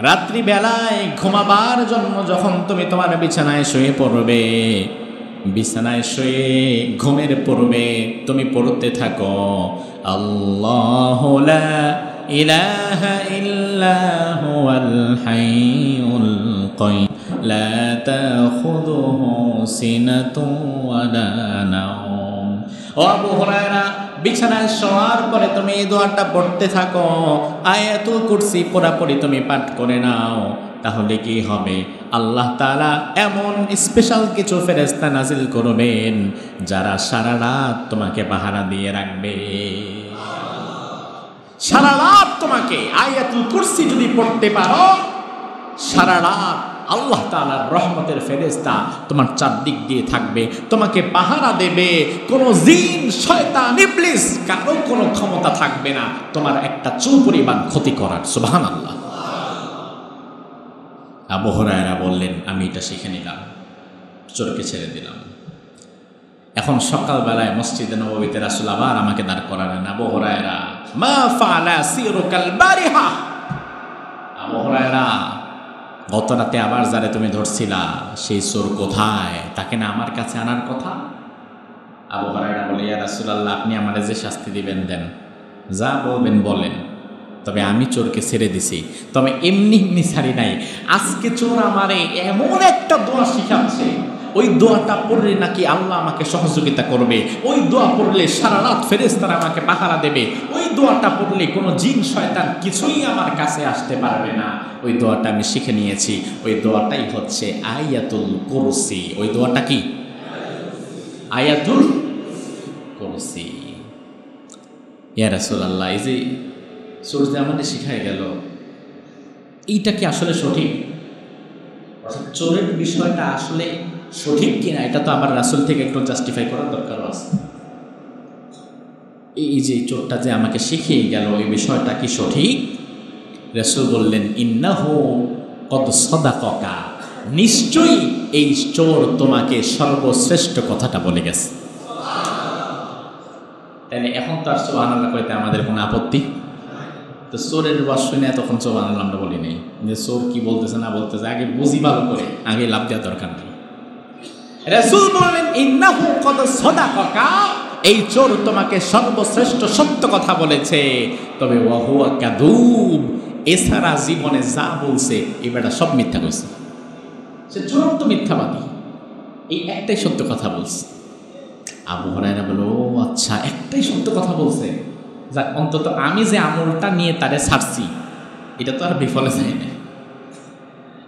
S1: রাত্রিবেলায় ঘুমাবার জন্য যখন তুমি তোমার বিছানায় শুয়ে পড়বে, বিছানায় শুয়ে ঘুমের পূর্বে তুমি পড়তে থাকো, আল্লাহু লা ইলাহা ইল্লা হুয়াল হাইয়ুল কাইয়্যুম লা তাখুযুহু সিনাতুন ওয়ালা নাওম। ও আবু হুরায়রা, বিছানায় শোয়ার পরে তুমি এই দোয়াটা পড়তে থাকো, আয়াতুল কুরসি পুরোপুরি তুমি পাঠ করে নাও, তাহলে কি হবে? আল্লাহ তাআলা এমন স্পেশাল কিছু ফেরেশতা নাজিল করবেন যারা সারা রাত তোমাকে পাহারা দিয়ে রাখবে। সারা রাত তোমাকে আয়াতুল কুরসি যদি পড়তে পারো, সারা রাত আল্লাহ তাআলার রহমতের ফেরেশতা তোমার চারদিক দিয়ে থাকবে, তোমাকে পাহারা দেবে। কোনো জিন, শয়তান, ইবলিস কারো কোনো ক্ষমতা থাকবে না তোমার একটা চুল পরিমাণ ক্ষতি করার। সুবহানাল্লাহ। আবু হুরায়রা বললেন, আমি এটা শিখে নিলাম, চোরকে ছেড়ে দিলাম। এখন সকালবেলায় মসজিদে নববীতে রাসূল আবার আমাকে দাঁড় করালেন, আবু হুরায়রা, মা ফাআলা সিরুকাল বারিহা। আবু হুরায়রা, গত রাতে আবার যারে তুমি ধরছিলা, সেই চোর কোথায়? তাকে না আমার কাছে আনার কথা। আবু হুরায়রা বলে, ইয়া রাসূলুল্লাহ, আপনি আমারে যে শাস্তি দিবেন দেন, যা বলবেন বলেন, তবে আমি চোরকে ছেড়ে দিছি, তবে এমনি এমনি ছাড়ি নাই। আজকে চোর আমারে এমন একটা দোয়া শিখাচ্ছে, ওই দোয়াটা পড়লে নাকি আল্লাহ আমাকে সহযোগিতা করবে, ওই দোয়া পড়লে সারা রাত ফেরেশতারা আমাকে পাহারা দেবে, ওই দোয়াটা পড়লে কোনো জিন শয়তান কিছুই আমার কাছে আসতে পারবে না। ওই দোয়াটা আমি শিখে নিয়েছি, ওই দোয়াটাই হচ্ছে আয়াতুল কুরসি। ওই দোয়াটা কি? আয়াতুল কুরসি। ইয়া রাসূলুল্লাহ, এই যে চোর যে আমাদের শিখাই গেল, এইটা কি আসলে সঠিক? চোরের বিষয়টা আসলে সঠিক কিনা, এটা তো আমার রাসূল থেকে একটু জাস্টিফাই করার দরকার আছে। এই যে চোরটা যে আমাকে শিখিয়ে গেল, এই বিষয়টা কি সঠিক? রাসূল বললেন, ইন্নাহু কদ সাদাকাকা, নিশ্চয়ই এই চোর তোমাকে সর্বশ্রেষ্ঠ কথাটা বলে গেছে। তাহলে এখন তো আর সুবহানাল্লাহ কইতে আমাদের কোনো আপত্তি? তো চোরের ওয়াজ শুনে তখন সুবহানাল্লাহ আমরা বলি নাই, যে চোর কি বলতেছে না বলতেছে আগে বুঝি ভালো করে, আগে লাভ দেওয়া দরকার নেই। রাসূল বললেন, ইন্নাহু কদ সাদাকাকা, এই চোর তোমাকে সর্বশ্রেষ্ঠ সত্য কথা বলেছে, তবে ওয়া হুয়া কাযুব, এছাড়া জীবনে যা বলছে এই বেটা সব মিথ্যা কইছে। সে চূড়ান্ত মিথ্যাবাদী, এই একটাই সত্য কথা বলছে। আবু হুরায়রা বলল, ও আচ্ছা, একটাই সত্য কথা বলছে, যাক অন্তত আমি যে আমলটা নিয়ে তারে ছাড়ছি এটা তো আর বিফলে যায় না।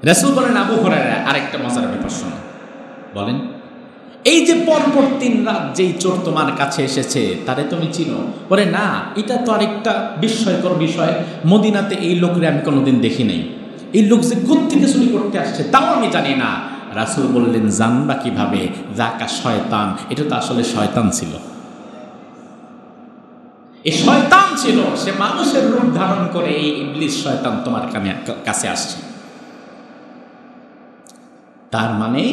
S1: রাসূল বলেন, আবু হুরায়রা, আরেকটা মজার ব্যাপার শোনো। বলেন, এই যে পরপর 3 রাত যেই চোর তোমার কাছে এসেছে তারে তুমি চিনো? বলে, না, এটা তো আরেকটা বিস্ময়কর বিষয়, মদিনাতে এই লোকরে আমি কোনোদিন দেখি নাই, এই লোক যে কোত্থেকে চুরি করতে আসছে তাও আমি জানি না। রাসূল বললেন, জানবা কিভাবে? যাকা শয়তান, এটা তো আসলে শয়তান ছিল, এই শয়তান ছিল, সে মানুষের রূপ ধারণ করে এই ইবলিস শয়তান তোমার কাছে আসছে। তার মানে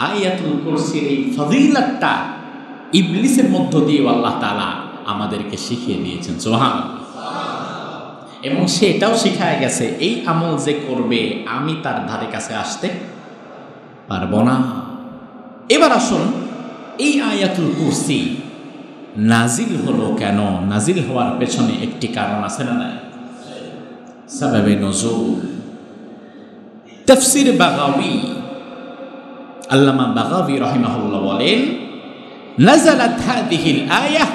S1: আয়াতুল কুরসির এই ফজিলতটা ইবলিসের মধ্য দিয়ে আল্লাহ তাআলা আমাদেরকে শিখিয়ে দিয়েছেন। সুবহানাল্লাহ। এবং সে এটাও শিখায় গেছে এই আমল যে করবে আমি তার ধারে কাছে আসতে পারবো না। এবার আসুন, এই আয়াতুল কুরসি নাজিল হলো কেন? নাজিল হওয়ার পেছনে একটি কারণ আছে না নাই? সাবাবে নজুল। তাফসীর বাগাবী, আল্লামা বাগাবী রাহিমাহুল্লাহ বলেন, নাযালাত হাযিহিল আয়াহ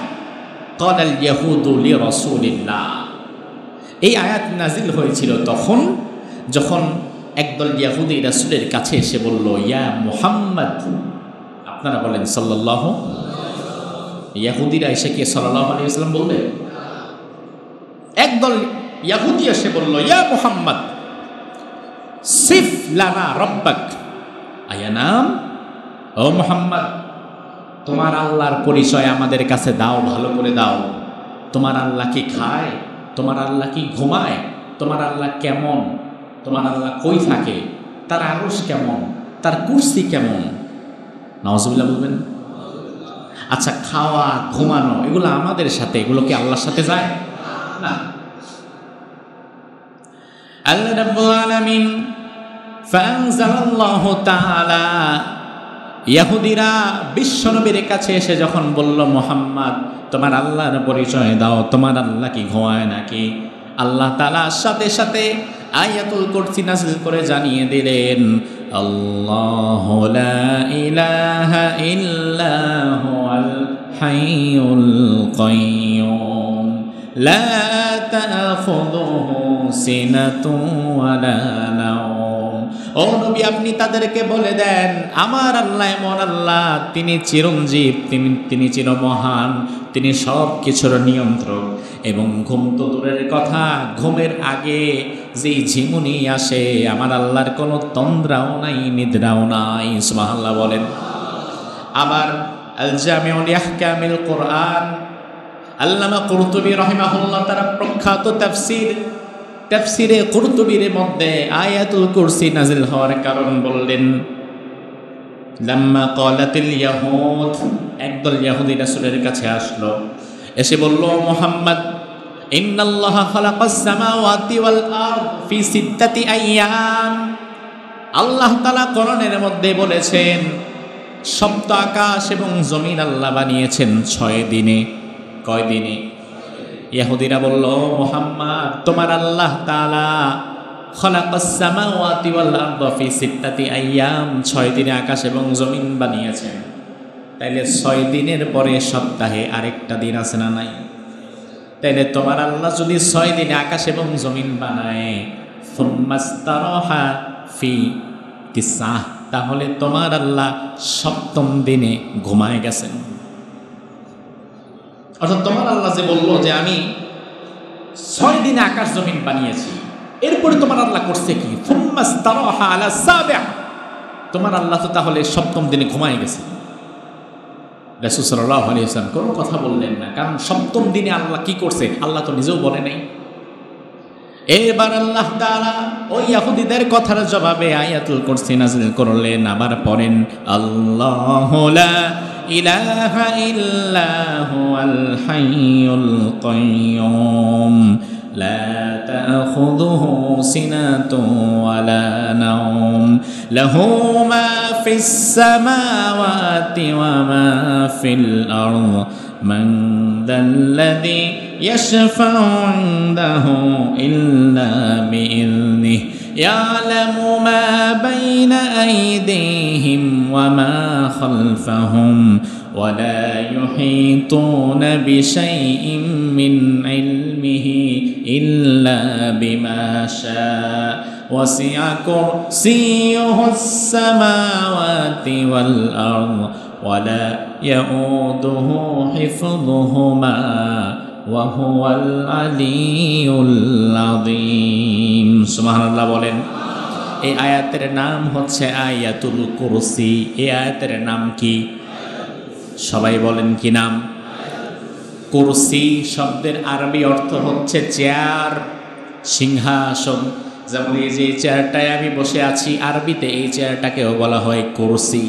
S1: ক্বালাল ইয়াহুদু লিরাসূলিল্লাহ। এই আয়াত নাজিল হয়েছিল তখন যখন একদল ইয়াহুদী রাসূলের কাছে এসে বলল, ইয়া মুহাম্মদ, আপনারা বলেন সাল্লাল্লাহু। ইয়াহুদীরা এসে কি সাল্লাল্লাহু আলাইহি ওয়াসাল্লাম বলবে? একদল ইয়াহুদী এসে বলল, ইয়া মুহাম্মদ সিফ লানা রাব্বাক। আয়া নাম, ও মুহাম্মদ, তোমার আল্লাহর পরিচয় আমাদের কাছে দাও, ভালো করে দাও। তোমার আল্লাহ কি খায়? তোমার আল্লাহ কি ঘুমায়? তোমার আল্লাহ কেমন? তোমার আল্লাহ কই থাকে? তার আরশ কেমন? তার কুরসি কেমন? নাউজুবিল্লাহ বলবেন। আচ্ছা, খাওয়া ঘুমানো এগুলো আমাদের সাথে, এগুলো কি আল্লাহর সাথে যায় না? আল্লাহ রাব্বুল আলামিন ফাআনজালাল্লাহু তাআলা, ইহুদিরা বিশ্বনবীর কাছে এসে যখন বলল, মুহাম্মদ তোমার আল্লাহর পরিচয় দাও, তোমার আল্লাহ কি ঘুমায় নাকি? আল্লাহ তাআলা সাথে সাথে আয়াতুল কুরসি নাযিল করে জানিয়ে দিলেন, আল্লাহু লা ইলাহা ইল্লা হুয়াল হাইয়ুল কাইয়্যুম লা তাখুযুহু সিনাতুন ওয়ালা নাওম। ও নবী, আপনি তাদেরকে বলে দেন, আমার আল্লাহ এমন আল্লাহ, তিনি চিরঞ্জীব, তিনি চিরমহান, তিনি সব কিছুর নিয়ন্ত্রক। এবং ঘুম তো দূরের কথা, ঘুমের আগে যেই ঝিমুনি আসে, আমার আল্লাহর কোনো তন্দ্রাও নাই, নিদ্রাও নাই। সুবহানাল্লাহ বলেন। আবার আল জামিউ লিআহকামিল কুরআন, আল্লামা কুরতুবী রাহিমাহুল্লাহ তারা প্রখ্যাত তাফসীরে কুরতুবীর মধ্যে আয়াতুল কুরসি নাজিল হওয়ার কারণ বললেন, লাম্মা ক্বালাতিল ইয়াহুদ, একদল ইহুদি রাসূলের কাছে আসলো, এসে বলল, মুহাম্মদ ইন্নাল্লাহা খালাকাস সামাওয়াতি ওয়াল আরদ ফি সিত্তাতি আইয়াম। আল্লাহ তাআলা কোরআনের মধ্যে বলেছেন, সপ্ত আকাশ এবং জমিন আল্লাহ বানিয়েছেন 6 দিনে। কয় দিনে? ইহুদিরা বলল, মুহাম্মদ তোমার আল্লাহ তাআলা খালাকাস সামাওয়াতি ওয়াল আরদ ফি সিত্তাতি আইয়াম, 6 দিনে আকাশ এবং জমিন বানিয়েছেন। তাইলে 6 দিনের পরে সপ্তাহে আরেকটা দিন আছে না নাই? তাইলে তোমার আল্লাহ যদি 6 দিনে আকাশ এবং জমিন বানায়, সুম্মাস্তারাহা ফি তিসআহ, তাহলে তোমার আল্লাহ 7ম দিনে ঘুমায় গেছেন। অর্থাৎ তোমার আল্লাহ যে বলল যে আমি 6 দিনে আকাশ জমিন বানিয়েছি, এরপরে তোমার আল্লাহ করছে কি? সুম্মাস্তারাহা আলা সাবিআ, তোমার আল্লাহ তো তাহলে 7ম দিনে ঘুমায় গেছে। রাসূল সাল্লাল্লাহু আলাইহি ওয়াসাল্লাম কোনো কথা বললেন না, কারণ 7ম দিনে আল্লাহ কি করছে আল্লাহ তো নিজেও বলে নাই। এবার আল্লাহ তাআলা ওই ইহুদিদের কথার জবাবে আয়াতুল কুরসি নাযিল করলেন। আবার পড়েন, আল্লাহু লা ইলাহা ইল্লা হুয়াল হাইয়ুল কাইয়্যুম লা তাখুযুহু সিনাতুন ওয়ালা নাওম লাহু মা ফিস সামাওয়াতি ওয়া মা ফিল আরদ মান যাল্লাযী ইয়াশফা'ু 'ইনদাহু ইল্লা বিইذনিহি ইয়ালামু মা বাইনা আইদিহিম ওয়া মা খালফাহুম ওয়া লা ইউহীতুনা বিশাইইন মিন ইলমিহি ইল্লা বিমা শাআ ওয়াসি'a কুরসিয়ুহুস সামাওয়াতি ওয়াল আরদ ওয়া লা ইয়াউদুহু হিফযুহুমা ওয়া হুয়াল আলিয়্যুল আযীম। সুবহানাল্লাহ বলেন। এই আয়াতের নাম হচ্ছে আয়াতুল কুরসি। এই আয়াতের নাম কি? সবাই বলেন কি নাম? কুরসি শব্দের আরবি অর্থ হচ্ছে চেয়ার, সিংহাসন। যেমন এই যে চেয়ারটায় আমি বসে আছি, আরবিতে এই চেয়ারটাকেও বলা হয় কুরসি।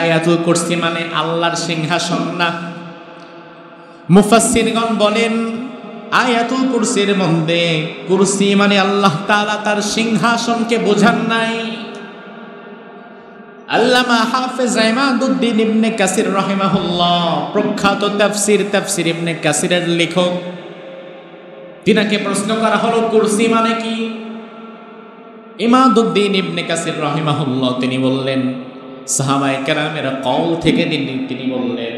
S1: আয়াতুল কুরসি মানে আল্লাহর সিংহাসন না। মুফাসসিরগণ বলেন আয়াতুল কুরসির মধ্যে কুরসি মানে আল্লাহ তাআলা তার সিংহাসনকে বোঝান নাই। আল্লামা হাফেজ ইমাদউদ্দিন ইবনে কাসির রাহিমাহুল্লাহ, প্রখ্যাত তাফসীর ইবনে কাসিরের লেখক, তিনাকে প্রশ্ন করা হলো কুরসি মানে কি? ইমাদউদ্দিন ইবনে কাসির রাহিমাহুল্লাহ তিনি বললেন, সাহাবায়ে কেরামের কওল থেকে তিনি বললেন,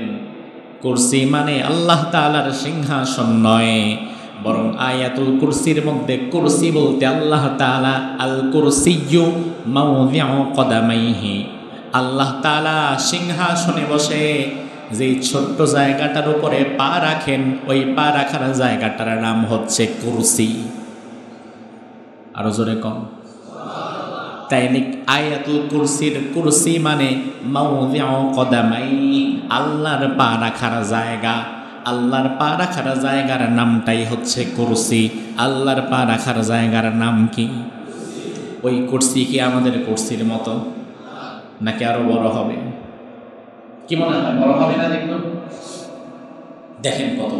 S1: কুরসি মানে আল্লাহ তাআলার সিংহাসন নয়, বরং আয়াতুল কুরসির মধ্যে কুরসি বলতে আল্লাহ তাআলা আল কুরসিয়্যু মাওদিউ কদামাইহি, আল্লাহ তাআলা সিংহাসনে বসে যে ছোট্ট জায়গাটার উপরে পা রাখেন, ওই পা রাখার জায়গাটার নাম হচ্ছে কুরসি। আরো জোরে কম। তাইলে আয়াতুল কুরসির কুরসি মানে মাওদিউ কদামাই, আল্লাহর পা রাখার জায়গা। আল্লাহর পা রাখার জায়গার নামটাই হচ্ছে কুরসি। আল্লাহর পা রাখার জায়গার নাম কি? ওই কুরসি কি আমাদের কুরসির মতো নাকি আরো বড় হবে? কি মনে হয়, বড় হবে না? দেখুন, দেখেন কত।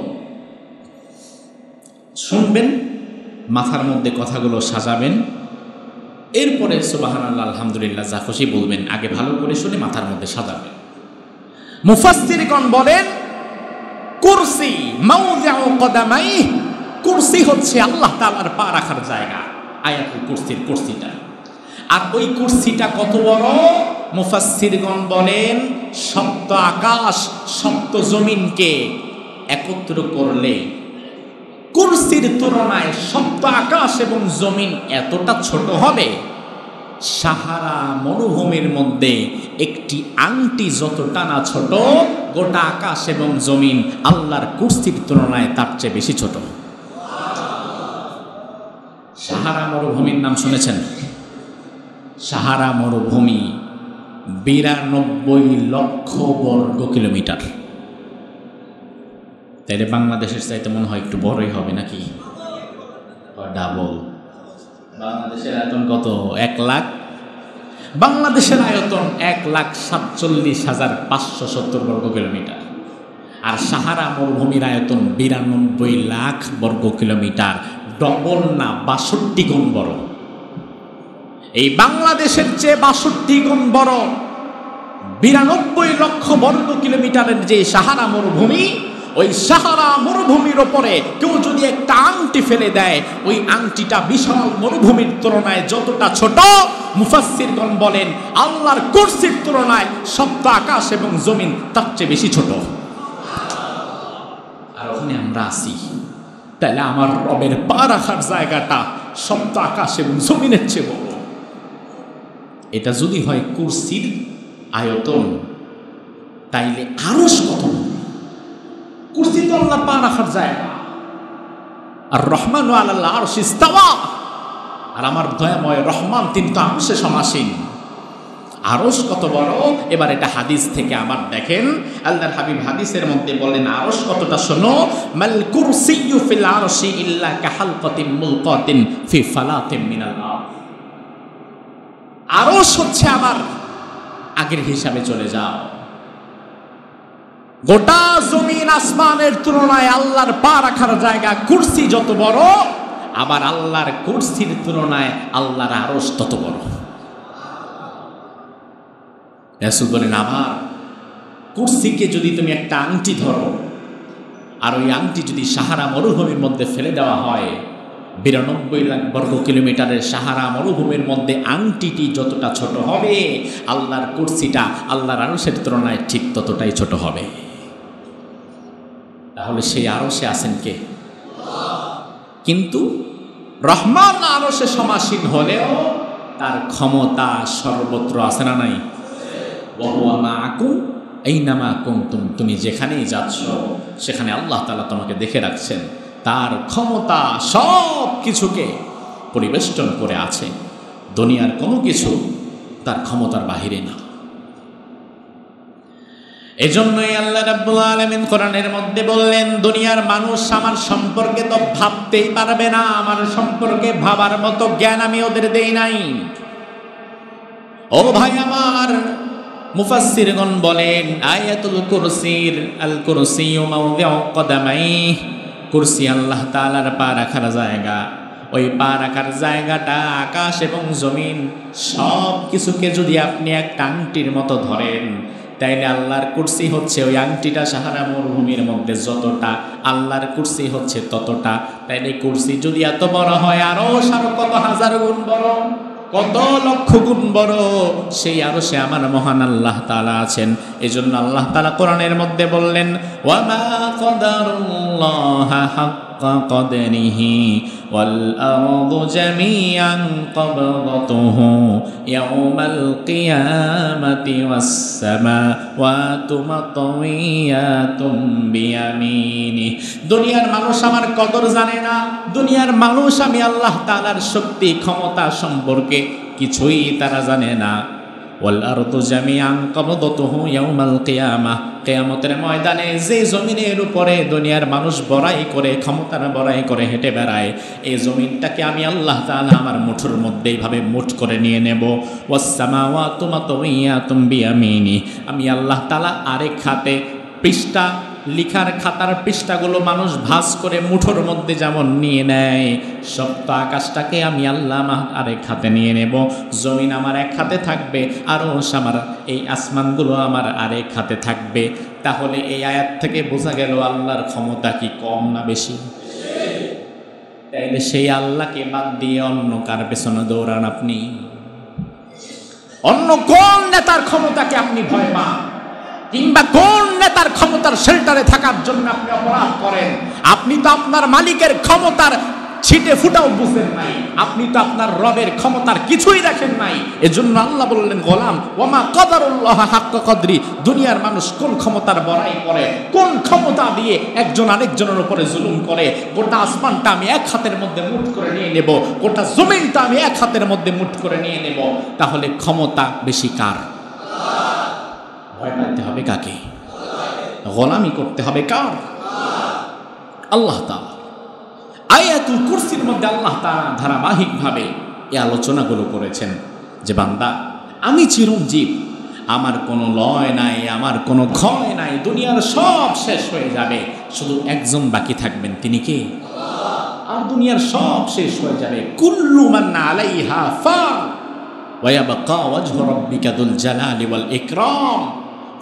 S1: শুনবেন, মাথার মধ্যে কথাগুলো সাজাবেন, এরপরে সুবহানাল্লাহ আলহামদুলিল্লাহ যা খুশি বলবেন, আগে ভালো করে শুনে মাথার মধ্যে সাজাবেন। মুফাসসিরগণ বলেন কুরসি মাওদিউ কদামাই, কুরসি হচ্ছে আল্লাহ তাআলার পা রাখার জায়গা, আয়াতুল কুরসির কুরসিটা। আর ওই কুরসিটা কত বড়? মুফাসসিরগণ বলেন সপ্ত আকাশ সপ্ত জমিনকে একত্র করলে কুরসির তুলনায় সপ্ত আকাশ এবং জমিন এতটা ছোট হবে, সাহারা মরুভূমির মধ্যে একটি আংটি যতটা না ছোট, গোটা আকাশ এবং জমিন আল্লাহর কুরসির তুলনায় তার চেয়ে বেশি ছোট। সাহারা মরুভূমির নাম শুনেছেন? সাহারা মরুভূমি 92 লক্ষ বর্গ কিলোমিটার। তাইলে বাংলাদেশের চাইতে মনে হয় একটু বড়ই হবে নাকি? ডাবল। বাংলাদেশের আয়তন কত? 1 লাখ। বাংলাদেশের আয়তন 1,47,570 বর্গ কিলোমিটার। আর সাহারা মরুভূমির আয়তন 92 লাখ বর্গ কিলোমিটার। ডবল না, 62 গুণ বড়। এই বাংলাদেশের চেয়ে 62 গুণ বড় 92 লক্ষ বর্গ কিলোমিটারের যে সাহারা মরুভূমি, ওই সাহারা মরুভূমির ওপরে কেউ যদি একটা আংটি ফেলে দেয়, ওই আংটিটা বিশাল মরুভূমির তুলনায় যতটা ছোট, মুফাসসিরগণ বলেন আল্লাহর কুরসির তুলনায় সপ্ত আকাশ এবং জমিন তার চেয়ে বেশি ছোট। আর ওখানে আমরা আছি। তাহলে আমার রবের পা রাখার জায়গাটা সপ্ত আকাশ এবং জমিনের চেয়ে বড়। এটা যদি হয় কুরসির আয়তন, তাইলে আরশ কত? কুরসি তো আল্লাহর পা রাখার জায়গা। আর রহমানু আলাল আরশি ইস্তাওয়া, আর আমার দয়াময় রহমান তিনি তো আরশে সমাসীন। আরশ কত বড়? এবার এটা হাদিস থেকে আবার দেখেন, আল্লাহর হাবিব হাদিসের মধ্যে বলেন আরশ কতটা শোনো, মাল কুরসিয়্যু ফিল আরশি ইল্লা কাহালকাতিন মুলকাতিন ফি ফালাতিন মিনাল আরশ। আরশ হচ্ছে আবার আগের হিসাবে চলে যাও, গোটা জমিন আসমানের তুলনায় আল্লাহর পা রাখার জায়গা কুরসি যত বড়, আবার আল্লাহর কুরসির তুলনায় আল্লাহর আরশ তত বড়। রাসূল বলেন আবার কুরসিকে যদি তুমি একটা আংটি ধরো, আর ওই আংটি যদি সাহারা মরুভূমির মধ্যে ফেলে দেওয়া হয়, 92 লাখ বর্গ কিলোমিটারের সাহারা মরুভূমির মধ্যে আংটিটি যতটা ছোট হবে, আল্লাহর কুরসিটা আল্লাহর আরশের তুলনায় ঠিক ততটাই ছোট হবে। তাহলে সেই আরশে আছেন কে? কিন্তু রহমান আরশে সমাসীন হলেও তার ক্ষমতা সর্বত্র আছে না নাই? ওয়া হুয়া মাআকুম আইনামা কুনতুম, তুমি যেখানেই যাচ্ছ সেখানে আল্লাহ তাআলা তোমাকে দেখে রাখছেন। তার ক্ষমতা সব কিছুকে পরিবেষ্টন করে আছে। দুনিয়ার কোনো কিছু তার ক্ষমতার বাহিরে না। এজন্যই আল্লাহ রাব্বুল আলামিন কোরআনের মধ্যে বললেন, দুনিয়ার মানুষ আমার সম্পর্কে তো ভাবতেই পারবে না, আমার সম্পর্কে ভাবার মতো জ্ঞান আমি ওদের দেই নাই। ও ভাই আমার, মুফাসসিরগণ বলেন আয়াতুল কুরসির আল কুরসিয়্যু মাওদিউ কদামাই, কুরসি আল্লাহ তাআলার পা রাখার জায়গা। ওই পা রাখার জায়গাটা আকাশ এবং জমিন সব কিছুকে যদি আপনি একটা আংটির মতো ধরেন, তাইলে আল্লাহর কুরসি হচ্ছে ওই আংটিটা সাহারা মরুভূমির মধ্যে যতটা, আল্লাহর কুরসি হচ্ছে ততটা। তাইলে কুরসি যদি এত বড় হয়, আরো কত হাজার গুণ বড়, কত লক্ষ গুণ বড় সেই আরো সে আমার মহান আল্লাহ তাআলা আছেন। এজন্য আল্লাহ তাআলা কোরআনের মধ্যে বললেন, ওয়া মা কাদারুল্লাহা হাক্কা কদরিহি ওয়াল আরদু জামিআন কবদাতুহু ইয়াউমাল কিয়ামাতি ওয়াস সামাওয়াতু মাতওয়িয়াতুম বিয়ামিনি। দুনিয়ার মানুষ আমার কদর জানে না, দুনিয়ার মানুষ আমি আল্লাহ তাআলার শক্তি ক্ষমতা সম্পর্কে কিছুই তারা জানে না। ওয়াল আরদু জামিআন কবদাতুহু ইয়াউমাল কিয়ামাহ, কিয়ামতের ময়দানে যে জমিনের উপরে দুনিয়ার মানুষ বড়াই করে, ক্ষমতার বড়াই করে হেঁটে বেড়ায়, এই জমিনটাকে আমি আল্লাহ তাআলা আমার মুঠোর মধ্যে এইভাবে মুঠ করে নিয়ে নেব। ওয়াস সামাওয়াতু মাতওয়িয়াতুম বিয়ামিনি, আমি আল্লাহ তাআলা আরেক হাতে পৃষ্ঠা লিখার খাতার পৃষ্ঠাগুলো মানুষ ভাঁজ করে মুঠোর মধ্যে যেমন নিয়ে নেয়, সপ্ত আকাশটাকে আমি আল্লাহ আরেক হাতে নিয়ে নেব। জমিন আমার এক হাতে থাকবে, আরশ আমার, এই আসমানগুলো আমার আরেক হাতে থাকবে। তাহলে এই আয়াত থেকে বোঝা গেল আল্লাহর ক্ষমতা কি কম না বেশি? তাইলে সেই আল্লাহকে বাদ দিয়ে অন্য কার পেছনে দৌড়ান আপনি? অন্য কোন নেতার ক্ষমতাকে আপনি ভয় পান? কিংবা কোন নেতার ক্ষমতার শেল্টারে থাকার জন্য আপনি অপরাধ করেন? আপনি তো আপনার মালিকের ক্ষমতার ছিটে ফুটাও বুঝেন নাই, আপনি তো আপনার রবের ক্ষমতার কিছুই দেখেন নাই। এজন্য আল্লাহ বললেন, গোলাম ওয়ামা কদারুল্লাহ হাক্কা কদরি, দুনিয়ার মানুষ কোন ক্ষমতার বড়াই করে, কোন ক্ষমতা দিয়ে একজন আরেকজনের উপরে জুলুম করে। গোটা আসমানটা আমি এক হাতের মধ্যে মুঠ করে নিয়ে নেব, গোটা জমিনটা আমি এক হাতের মধ্যে মুঠ করে নিয়ে নেব। তাহলে ক্ষমতা বেশি কার? ভয় পাইতে হবে কাকে? গোলামি করতে হবে কার? আল্লাহ তাআলা। আয়াতুল কুরসির মধ্যে আল্লাহ তাআলা ধারাবাহিকভাবে এই আলোচনাগুলো করেছেন যে বান্দা, আমি চিরঞ্জীব, আমার কোনো লয় নাই, আমার কোনো ক্ষয় নাই, দুনিয়ার সব শেষ হয়ে যাবে, শুধু একজন বাকি থাকবেন, তিনি কে? আর দুনিয়ার সব শেষ হয়ে যাবে। কুল্লু মান আলাইহা ফান ওয়া ইয়াবকা ওয়াজহু রাব্বিকা যুল জালালি ওয়াল ইকরাম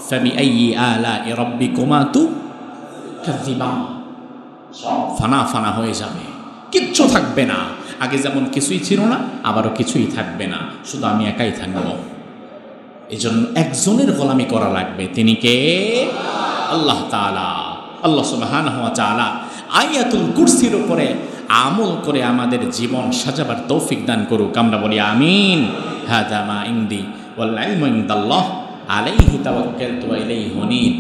S1: ফাবিআইয়ি আলা'i রাব্বিকুমা তুকাযযিবান। সব ফানা ফানা হয়ে যাবে, কিচ্ছু থাকবে না। আগে যেমন কিছুই ছিল না, আবারও কিছুই থাকবে না, শুধু আমি একাই থাকবো। এই জন্য একজনের গোলামি করা লাগবে, তিনি কে? আল্লাহ তাআলা। আল্লাহ সুবহানাহু ওয়া তাআলা আয়াতুল কুরসির উপরে আমল করে আমাদের জীবন সাজাবার তৌফিক দান করুক। আমরা বলি আমিন। হাযা মা ইনদি ওয়াল ইলমু ইনদাল্লাহ আলাইহি তাওয়াক্কালতু ওয়া ইলাইহি উনীব।